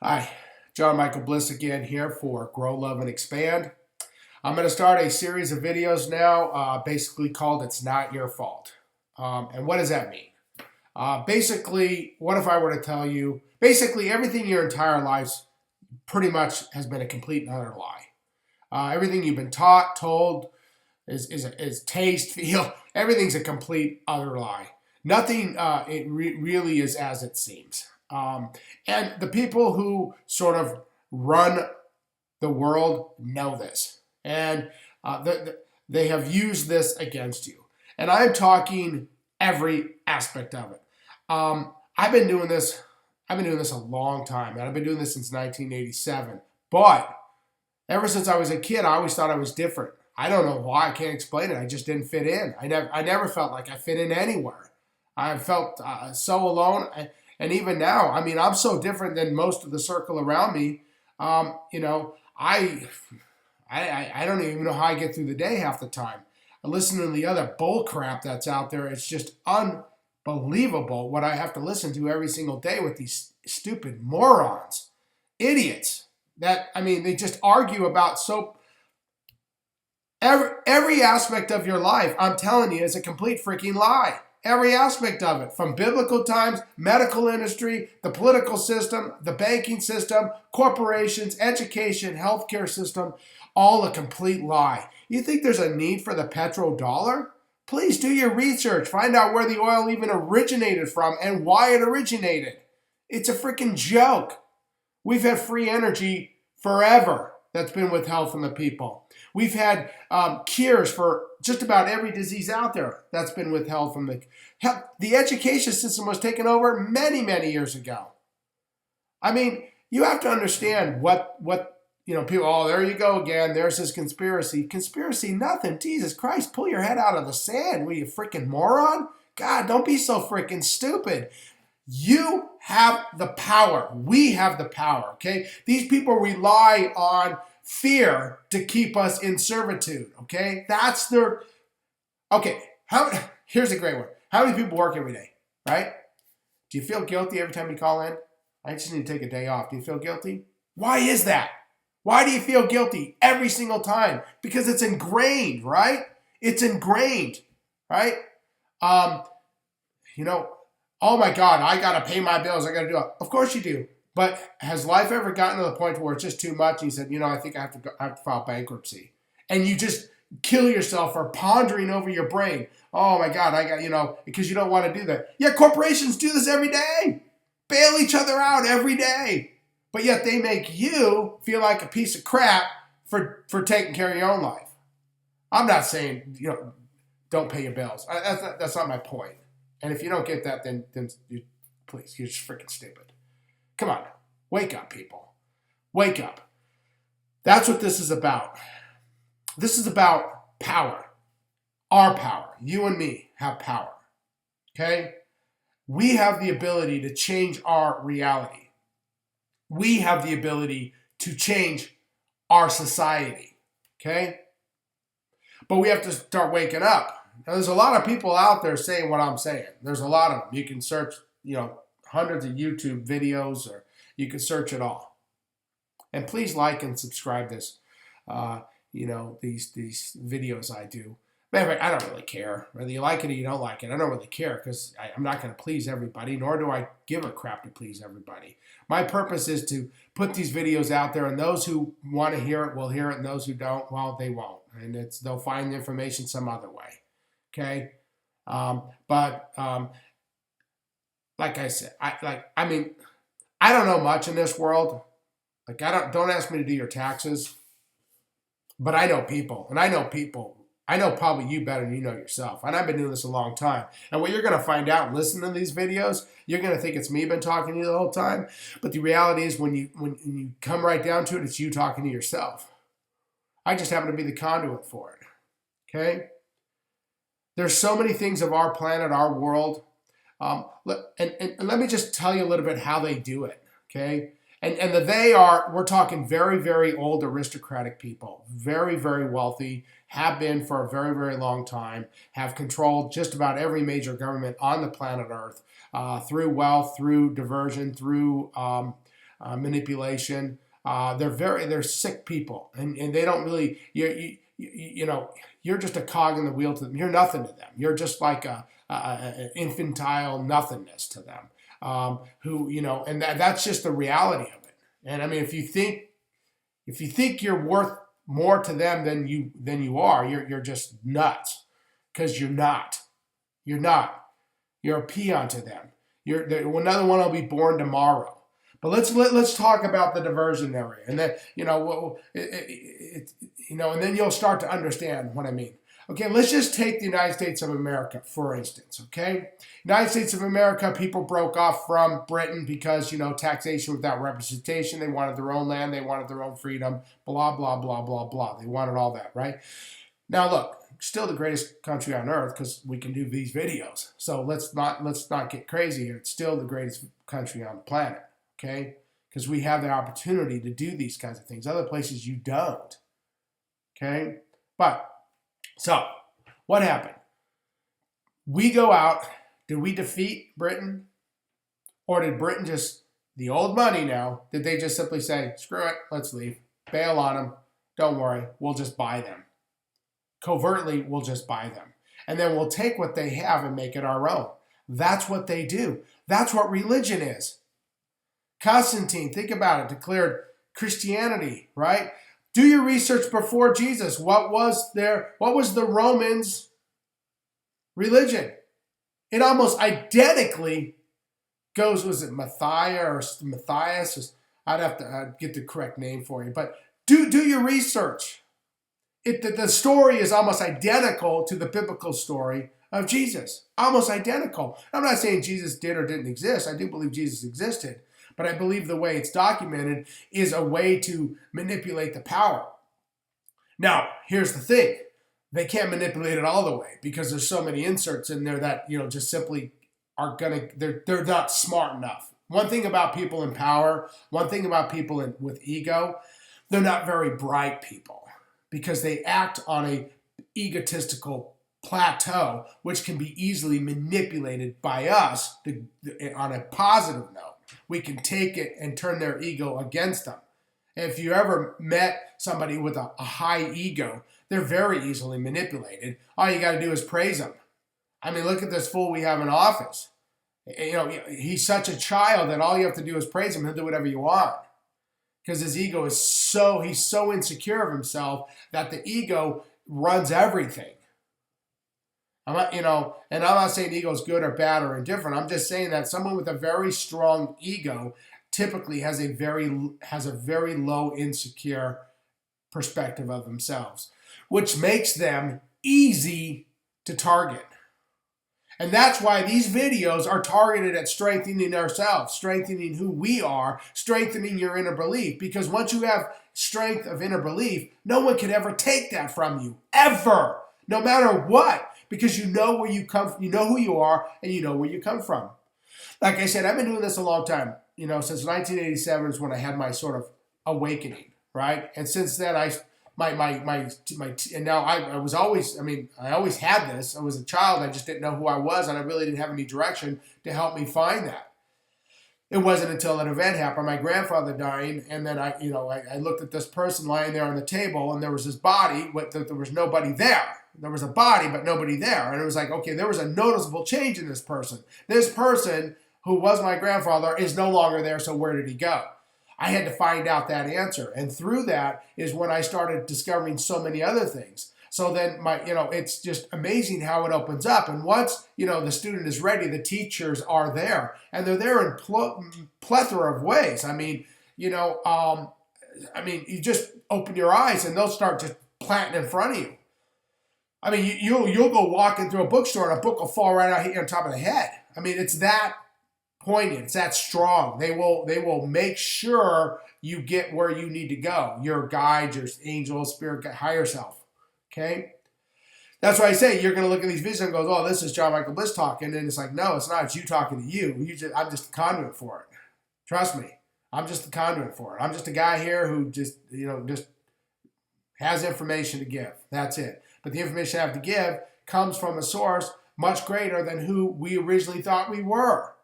Hi, John Michael Bliss again here for Grow, Love, and Expand. I'm going to start a series of videos now, basically called It's Not Your Fault. And what does that mean? Basically, what if I were to tell you, basically everything your entire lives pretty much has been a complete and utter lie. Everything you've been taught, told, is taste, feel, everything's a complete utter lie. Nothing really is as it seems. And the people who sort of run the world know this. And they have used this against you. And I'm talking every aspect of it. I've been doing this. I've been doing this a long time, and I've been doing this since 1987. But ever since I was a kid, I always thought I was different. I don't know why. I can't explain it. I just didn't fit in. I never felt like I fit in anywhere. I felt so alone. And even now, I mean, I'm so different than most of the circle around me. I don't even know how I get through the day half the time. I listen to the other bull crap that's out there. It's just unbelievable what I have to listen to every single day with these stupid morons, idiots. They just argue about every aspect of your life. I'm telling you, is a complete freaking lie. Every aspect of it, from biblical times, medical industry, the political system, the banking system, corporations, education, healthcare system, all a complete lie. You think there's a need for the petrodollar? Please do your research. Find out where the oil even originated from and why it originated. It's a freaking joke. We've had free energy forever that's been withheld from the people. We've had cures for just about every disease out there that's been withheld from the education system was taken over many, many years ago. I mean, you have to understand what people, oh, there you go again. There's this conspiracy. Conspiracy, nothing. Jesus Christ, pull your head out of the sand. What are you, freaking moron? God, don't be so freaking stupid. You have the power. We have the power, okay? These people rely on fear to keep us in servitude, okay? That's their... Okay, here's a great one. How many people work every day, right? Do you feel guilty every time you call in? I just need to take a day off. Do you feel guilty? Why is that? Why do you feel guilty every single time? Because it's ingrained, right? It's ingrained, right? Oh my God, I got to pay my bills. I got to do it. Of course you do. But has life ever gotten to the point where it's just too much? And you said, I think I have to file bankruptcy. And you just kill yourself for pondering over your brain. Oh my God, because you don't want to do that. Yeah, corporations do this every day. Bail each other out every day. But yet they make you feel like a piece of crap for taking care of your own life. I'm not saying, don't pay your bills. That's not my point. And if you don't get that, then please, you're just freaking stupid. Come on, wake up, people. Wake up. That's what this is about. This is about power. Our power. You and me have power. Okay? We have the ability to change our reality. We have the ability to change our society. Okay? But we have to start waking up. Now, there's a lot of people out there saying what I'm saying. There's a lot of them. You can search, hundreds of YouTube videos, or you can search it all. And please like and subscribe this, these videos I do. Matter of fact, I don't really care. Whether you like it or you don't like it, I don't really care, because I'm not going to please everybody, nor do I give a crap to please everybody. My purpose is to put these videos out there, and those who want to hear it will hear it, and those who don't, well, they won't. And they'll find the information some other way. Okay? Like I said, I don't know much in this world. Like, don't ask me to do your taxes. But I know people, and I know probably you better than you know yourself. And I've been doing this a long time. And what you're going to find out listening to these videos, you're going to think it's me been talking to you the whole time. But the reality is, when you come right down to it, it's you talking to yourself. I just happen to be the conduit for it. Okay? There's so many things of our planet, our world. And let me just tell you a little bit how they do it. Okay? And we're talking very, very old aristocratic people, very, very wealthy, have been for a very, very long time, have controlled just about every major government on the planet Earth, through wealth, through diversion, through manipulation. They're sick people, and they don't really, you're just a cog in the wheel to them. You're nothing to them. You're just like an infantile nothingness to them. And that's just the reality of it. And I mean, if you think you're worth more to them than you are, you're just nuts, because you're not. You're not. You're a peon to them. Another one will be born tomorrow. But let's talk about the diversion area, and then and then you'll start to understand what I mean. Okay, let's just take the United States of America, for instance, okay? United States of America, people broke off from Britain because, taxation without representation. They wanted their own land. They wanted their own freedom, blah, blah, blah, blah, blah. They wanted all that, right? Now, look, still the greatest country on earth because we can do these videos. So let's not get crazy here. It's still the greatest country on the planet, okay? Because we have the opportunity to do these kinds of things. Other places you don't, okay? So, what happened? We go out. Did we defeat Britain? Or did Britain the old money now, did they just simply say, screw it, let's leave. Bail on them. Don't worry, we'll just buy them. Covertly, we'll just buy them. And then we'll take what they have and make it our own. That's what they do. That's what religion is. Constantine, think about it, declared Christianity, right? Do your research before Jesus. What was the Romans' religion? It almost identically goes, was it Matthias? I'd have to get the correct name for you. But do your research. The story is almost identical to the biblical story of Jesus. Almost identical. I'm not saying Jesus did or didn't exist. I do believe Jesus existed. But I believe the way it's documented is a way to manipulate the power. Now, here's the thing. They can't manipulate it all the way because there's so many inserts in there that, just simply they're not smart enough. One thing about people in power, one thing about people with ego, they're not very bright people because they act on a egotistical plateau, which can be easily manipulated by us on a positive note. We can take it and turn their ego against them. If you ever met somebody with a high ego, they're very easily manipulated. All you got to do is praise them. I mean, look at this fool we have in office. He's such a child that all you have to do is praise him. He'll do whatever you want. Because his ego is he's so insecure of himself that the ego runs everything. And I'm not saying ego is good or bad or indifferent. I'm just saying that someone with a very strong ego typically has a very low insecure perspective of themselves, which makes them easy to target. And that's why these videos are targeted at strengthening ourselves, strengthening who we are, strengthening your inner belief. Because once you have strength of inner belief, no one can ever take that from you, ever, no matter what. Because you know where you come from, you know who you are, and you know where you come from. Like I said, I've been doing this a long time. Since 1987 is when I had my sort of awakening, right? And since then, and now I always had this. I was a child. I just didn't know who I was, and I really didn't have any direction to help me find that. It wasn't until an event happened, my grandfather dying, and then I looked at this person lying there on the table, and there was this body, but there was nobody there. There was a body, but nobody there. And it was like, okay, there was a noticeable change in this person. This person, who was my grandfather, is no longer there, so where did he go? I had to find out that answer. And through that is when I started discovering so many other things. So then it's just amazing how it opens up. And once, the student is ready, the teachers are there. And they're there in plethora of ways. You just open your eyes and they'll start just planting in front of you. You'll go walking through a bookstore and a book will fall right out hit you on top of the head. It's that poignant. It's that strong. They will make sure you get where you need to go. Your guide, your angel, spirit, higher self. Okay? That's why I say you're going to look at these videos and go, oh, this is John Michael Bliss talking. And it's like, no, it's not. It's you talking to you. I'm just a conduit for it. Trust me. I'm just a conduit for it. I'm just a guy here who just has information to give. That's it. But the information I have to give comes from a source much greater than who we originally thought we were.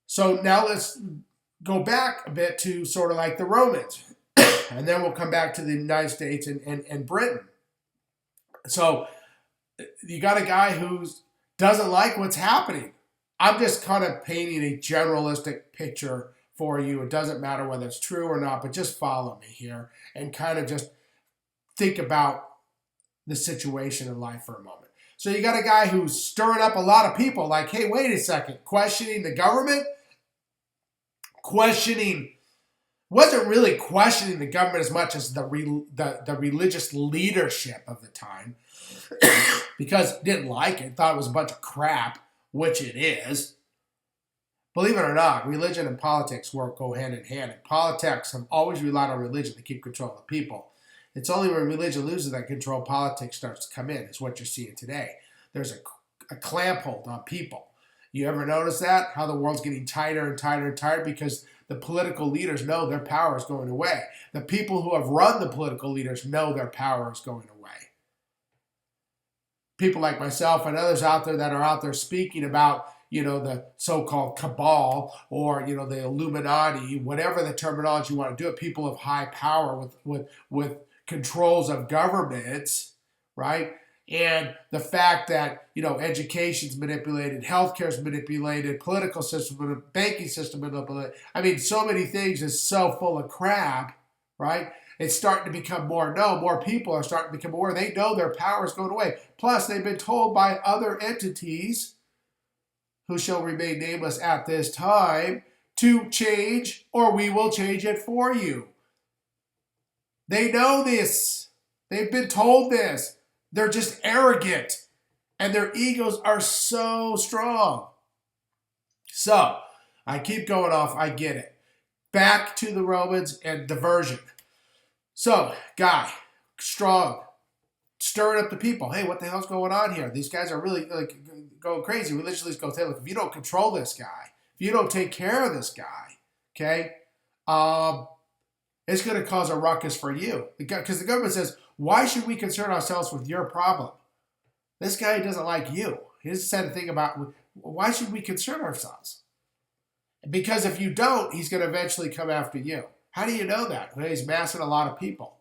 So now let's go back a bit to sort of like the Romans, and then we'll come back to the United States and Britain. So you got a guy who doesn't like what's happening. I'm just kind of painting a generalistic picture for you. It doesn't matter whether it's true or not, but just follow me here and kind of just think about the situation in life for a moment. So you got a guy who's stirring up a lot of people like, hey, wait a second, questioning the government, wasn't really questioning the government as much as the religious leadership of the time, because didn't like it, thought it was a bunch of crap, which it is. Believe it or not, religion and politics go hand in hand. And politics have always relied on religion to keep control of the people. It's only when religion loses that control, politics starts to come in. It's what you're seeing today. There's a clamp hold on people. You ever notice that? How the world's getting tighter and tighter and tighter because the political leaders know their power is going away. The people who have run the political leaders know their power is going away. People like myself and others out there that are out there speaking about, the so-called cabal or, the Illuminati, whatever the terminology you want to do it, people of high power with controls of governments, right? And the fact that, education's manipulated, healthcare's manipulated, political system, banking system manipulated. I mean, so many things is so full of crap, right? It's starting to become more people are starting to become aware. They know their power is going away. Plus, they've been told by other entities who shall remain nameless at this time to change, or we will change it for you. They know this. They've been told this. They're just arrogant, and their egos are so strong. So, I keep going off. I get it. Back to the Romans and diversion. So, guy, strong, stirring up the people. Hey, what the hell's going on here? These guys are really going crazy. Religious leaders go, hey, look, if you don't control this guy, if you don't take care of this guy, okay, it's going to cause a ruckus for you. Because the government says, why should we concern ourselves with your problem? This guy doesn't like you. He doesn't say anything about, why should we concern ourselves? Because if you don't, he's going to eventually come after you. How do you know that? Well, he's massing a lot of people.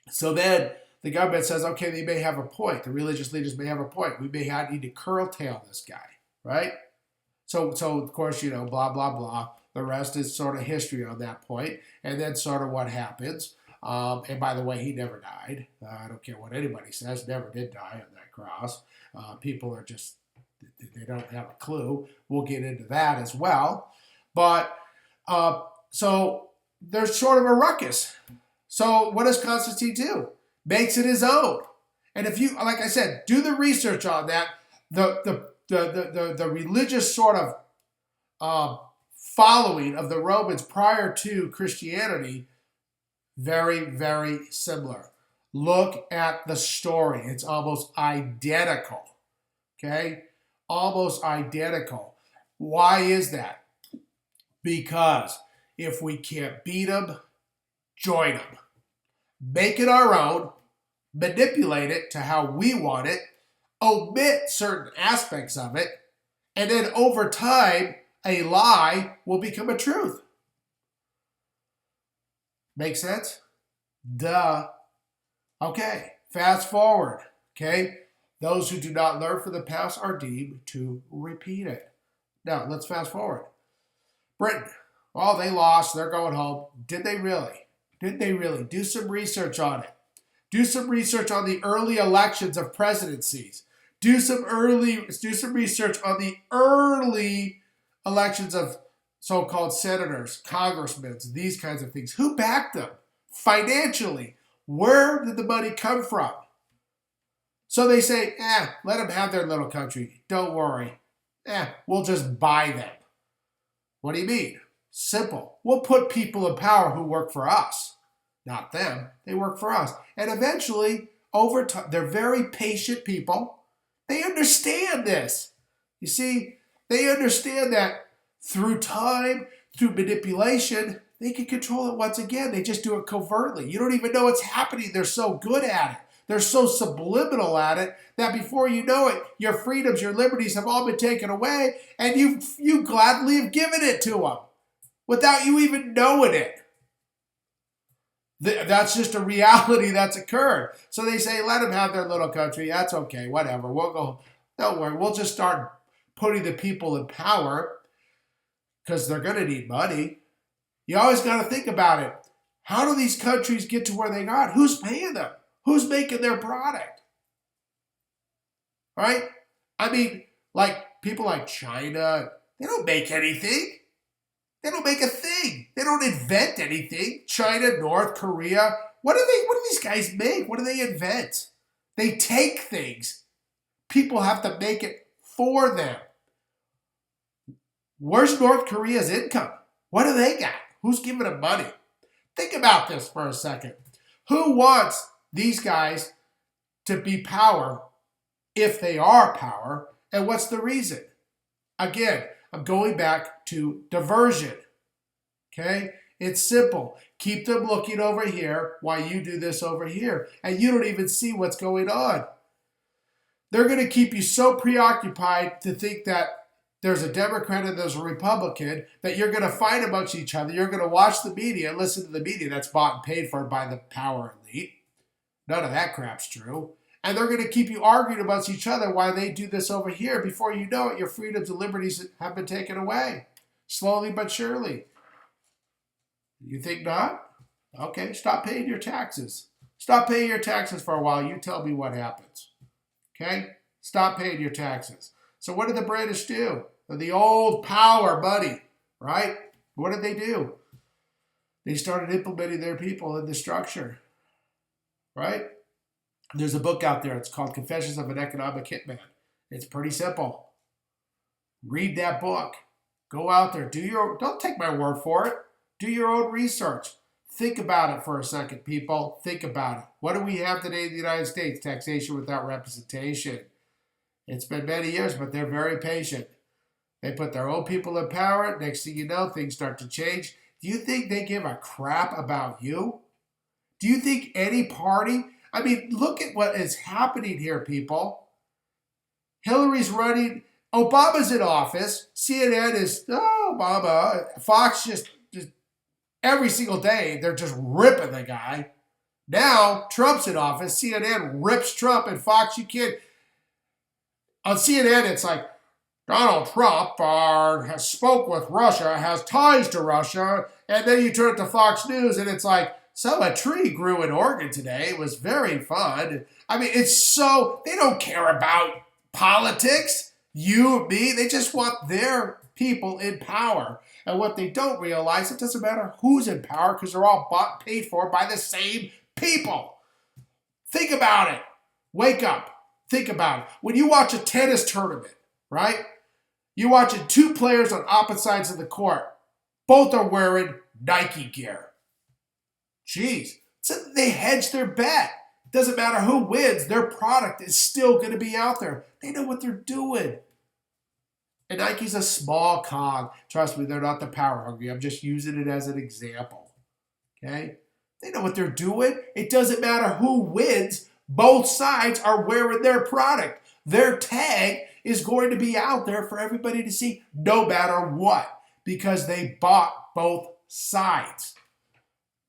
So then the government says, okay, they may have a point. The religious leaders may have a point. We may need to curtail this guy, right? So of course, blah, blah, blah. The rest is sort of history on that point. And then sort of what happens. And by the way, he never died. I don't care what anybody says. Never did die on that cross. People are just, they don't have a clue. We'll get into that as well. But so there's sort of a ruckus. So what does Constantine do? Makes it his own. And if you, like I said, do the research on that, the religious sort of following of the Romans prior to Christianity, very, very similar. Look at the story. It's almost identical. Okay? Almost identical. Why is that? Because if we can't beat them, join them. Make it our own, manipulate it to how we want it, omit certain aspects of it, and then over time, a lie will become a truth. Make sense? Duh. Okay, fast forward. Okay, those who do not learn from the past are deemed to repeat it. Now, let's fast forward. Britain. Well, they lost. They're going home. Did they really? Did they really? Do some research on it. Do some research on the early elections of presidencies. Do some research on the early elections of so-called senators, congressmen, these kinds of things. Who backed them financially? Where did the money come from? So they say, let them have their little country. Don't worry. We'll just buy them. What do you mean? Simple. We'll put people in power who work for us. Not them. They work for us. And eventually, over time, they're very patient people. They understand this. You see, they understand that through time, through manipulation, they can control it once again. They just do it covertly. You don't even know what's happening. They're so good at it. They're so subliminal at it that before you know it, your freedoms, your liberties have all been taken away, and you gladly have given it to them without you even knowing it. That's just a reality that's occurred. So they say, let them have their little country. That's okay, whatever. We'll go, don't worry. We'll just start putting the people in power because they're going to need money. You always got to think about it. How do these countries get to where they got? Who's paying them? Who's making their product? Right? I mean, like people like China, they don't make anything. They don't make a thing. They don't invent anything. China, North Korea, what do these guys make? What do they invent? They take things. People have to make it for them. Where's North Korea's income? What do they got? Who's giving them money? Think about this for a second. Who wants these guys to be power if they are power? And what's the reason? Again, I'm going back to diversion. Okay? It's simple. Keep them looking over here while you do this over here. And you don't even see what's going on. They're going to keep you so preoccupied to think that there's a Democrat and there's a Republican that you're going to fight amongst each other. You're going to watch the media and listen to the media that's bought and paid for by the power elite. None of that crap's true. And they're going to keep you arguing amongst each other while they do this over here. Before you know it, your freedoms and liberties have been taken away. Slowly but surely. You think not? Okay, stop paying your taxes. Stop paying your taxes for a while. You tell me what happens. Okay? Stop paying your taxes. So what did the British do? The old power buddy, right? What did they do? They started implementing their people in the structure, right? There's a book out there. It's called Confessions of an Economic Hitman. It's pretty simple. Read that book. Go out there. Don't take my word for it. Do your own research. Think about it for a second, people. Think about it. What do we have today in the United States? Taxation without representation. It's been many years, but they're very patient. They put their own people in power. Next thing you know, things start to change. Do you think they give a crap about you? Do you think any party... I mean, look at what is happening here, people. Hillary's running. Obama's in office. CNN is, Obama. Fox just every single day, they're just ripping the guy. Now, Trump's in office. CNN rips Trump, and Fox, you can't. On CNN, it's like, Donald Trump has spoke with Russia, has ties to Russia, and then you turn it to Fox News, and it's like, so a tree grew in Oregon today. It was very fun. I mean, it's so, they don't care about politics, you, me. They just want their people in power. And what they don't realize, it doesn't matter who's in power because they're all bought, paid for by the same people. Think about it. Wake up. Think about it. When you watch a tennis tournament, right? You're watching two players on opposite sides of the court. Both are wearing Nike gear. Jeez. So they hedge their bet. Doesn't matter who wins, their product is still going to be out there. They know what they're doing. And Nike's a small cog. Trust me, they're not the power hungry. I'm just using it as an example. Okay? They know what they're doing. It doesn't matter who wins. Both sides are wearing their product. Their tag is going to be out there for everybody to see no matter what because they bought both sides.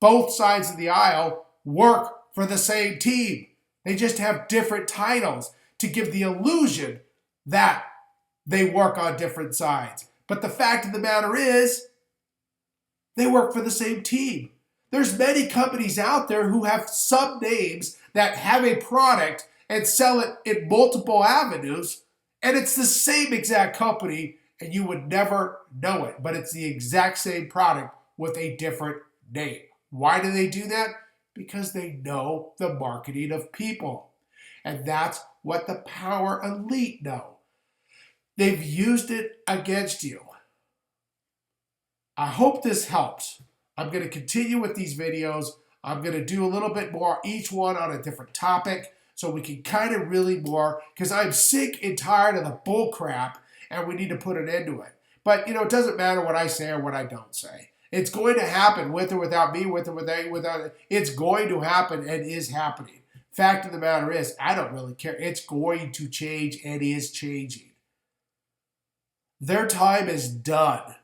Both sides of the aisle work for the same team. They just have different titles to give the illusion that they work on different sides. But the fact of the matter is, they work for the same team. There's many companies out there who have sub-names that have a product and sell it in multiple avenues, and it's the same exact company, and you would never know it. But it's the exact same product with a different name. Why do they do that? Because they know the marketing of people. And that's what the power elite know. They've used it against you. I hope this helps. I'm going to continue with these videos. I'm going to do a little bit more, each one on a different topic, so we can kind of really more, because I'm sick and tired of the bull crap, and we need to put an end to it. But, it doesn't matter what I say or what I don't say. It's going to happen with or without me, with or without it. It's going to happen and is happening. Fact of the matter is, I don't really care. It's going to change and is changing. Their time is done.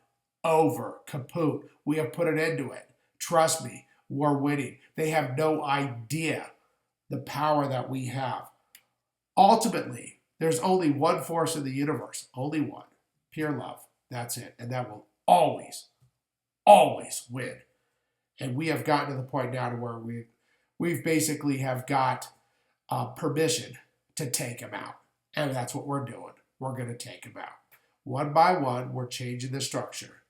Over. Kaput. We have put an end to it. Trust me, we're winning. They have no idea the power that we have. Ultimately, there's only one force in the universe. Only one. Pure love. That's it. And that will always, always win. And we have gotten to the point now to where we've basically have got permission to take them out. And that's what we're doing. We're going to take them out. One by one, we're changing the structure.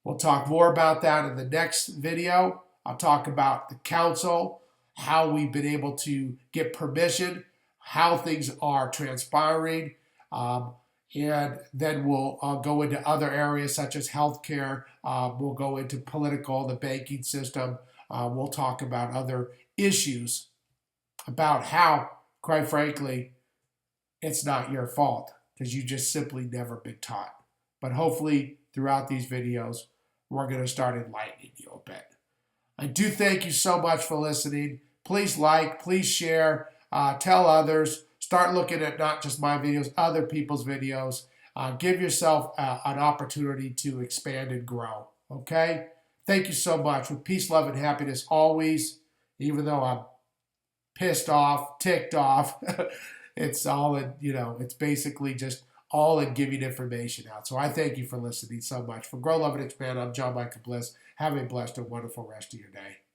We'll talk more about that in the next video. I'll talk about the council, how we've been able to get permission, how things are transpiring, and then we'll go into other areas such as healthcare. We'll go into political, the banking system. We'll talk about other issues about how, quite frankly, it's not your fault because you just simply never been taught. But hopefully, throughout these videos, we're going to start enlightening you a bit. I do thank you so much for listening. Please like, please share, tell others. Start looking at not just my videos, other people's videos. Give yourself an opportunity to expand and grow, okay? Thank you so much. With peace, love, and happiness always, even though I'm pissed off, ticked off, it's all in, it's basically just all in giving information out. So I thank you for listening so much. For Grow, Love, and Expand, I'm John Michael Bliss. Have a blessed and wonderful rest of your day.